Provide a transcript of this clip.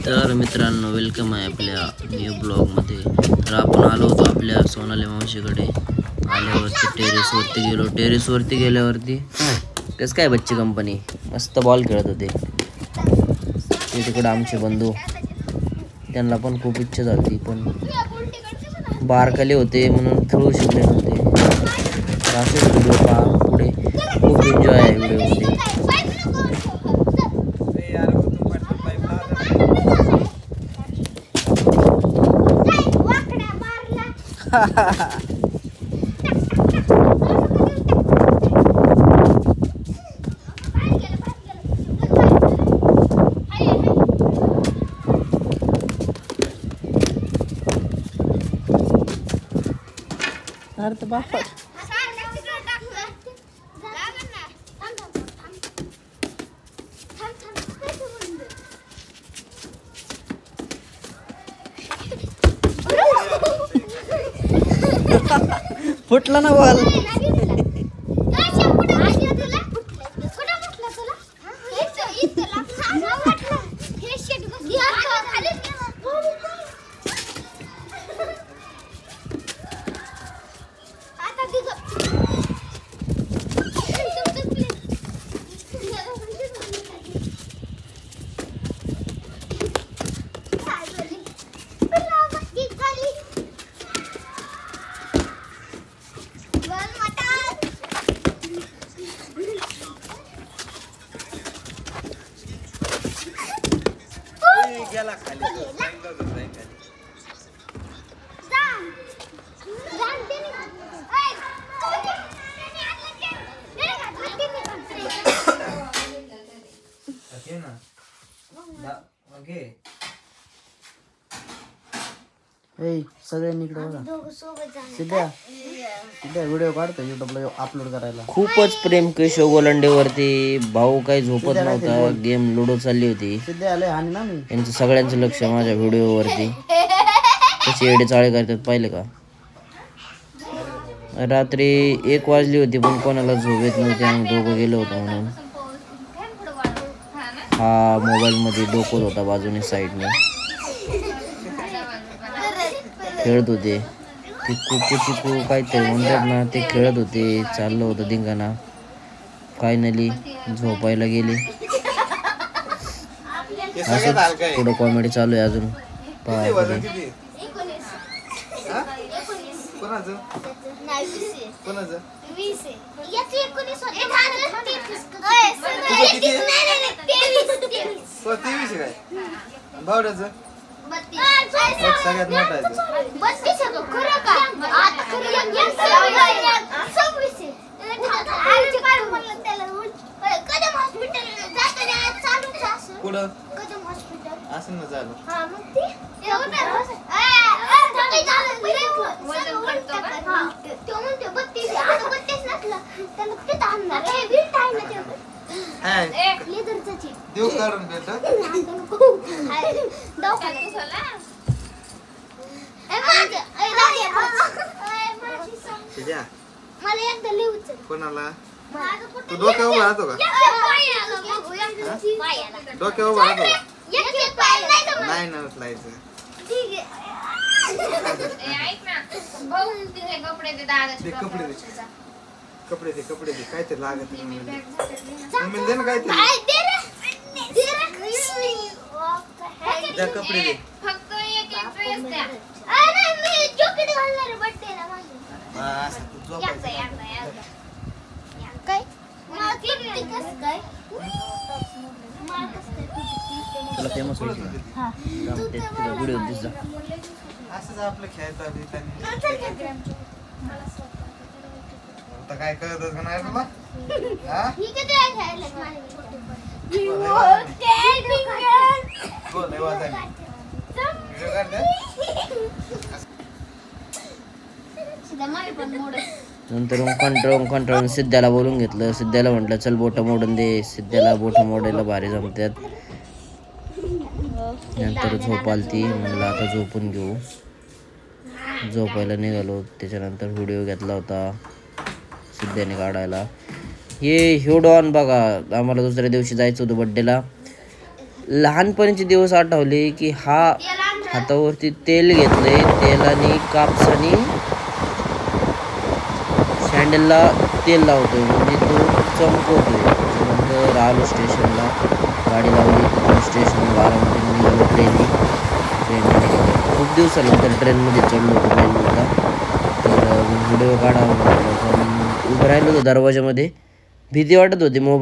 तर मित्रांनो, वेलकम आहे आपल्या न्यू ब्लॉगमध्ये. तर आपण आलो होतो आपल्या सोनाली मावशीकडे. आल्यावरती टेरेसवरती गेल्यावरती कसं काय बच्ची कंपनी मस्त बॉल खेळत होते. ते तिकडं आमचे बंधू, त्यांना पण खूप इच्छा झाली, पण बारकाले होते म्हणून खेळू शकले नव्हते. तर असेच व्हिडिओ पहा पुढे, खूप एन्जॉय आहे व्हिडिओमध्ये. अर्थ बापा फुटला ना बॉल. गेला खाली सगळ्यांनी इकडे बघा. सिद्ध्या व्हिडिओ काढतो युट्यूबला अपलोड करायला. खूपच प्रेम केशव गोलंडेवरती. भाऊ काही झोपत नव्हता, गेम लुडो चालली होती. सिद्ध्या आले आणि ना मी यांचं सगळ्यांचं लक्ष माझ्या व्हिडिओवरती. कसे एडे चाळे करतात पाहिले का. रात्री 1 वाजली होती पण कोणाला झोप येत नव्हती. आम्ही दोघं गेलो होतो म्हणून. हा मोबाईलमध्ये डोकत होता बाजूने साईडने, खेळत होते. ते चिकू काहीतरी म्हणतात ना, ते खेळत होते. चाललं होतं धिंगाणा. फायनली झोपायला गेले. असं थोडं कॉमेडी चालू आहे अजून. सगळ्यात मोठा असं ना झालं. देव काढून भेट कोणाला. तू डोक्यावर उभा राहतो का? डोक्यावर उभा राहतो का? नाही ना उचलायचं. कपडे दे काहीतरी लागत दे ना, काहीतरी द्या. कपडे दे. तुला फेमस व्हिडिओ दिसला असंच आपलं खेळता आता काय कळतच का नाही तुला. नंतर कंटाळून सिद्ध्याला बोलून घेतलं. सिद्ध्याला म्हटलं चल बोट मोडून दे. सिद्ध्याला बोट मोडायला भारी जमतात. नंतर झोप आलती, म्हणलं आता झोपून घेऊ. झोपायला निघालो. त्याच्यानंतर व्हिडिओ घेतला होता सिद्ध्याने काढायला. हे डॉन बघा, आम्हाला दुसऱ्या दिवशी जायचं होतं बड्डेला. लहानपणीचे दिवस आठवले की हा हातावरती तेल घेतलंय, तेलाने कापसाने सँडलला तेल लावतोय म्हणजे तो चमकवतोय. त्याच्यानंतर आलो स्टेशनला, गाडी लावली, स्टेशन बारामती निघालो ट्रेनने. खूप दिवसानंतर ट्रेनमध्ये चढलो होतो ट्रेनला. तर व्हिडिओ काढावा म्हटलं, पण उभं राहिलो होतो दरवाजामध्ये, भीती वाटत होती. मोबाईल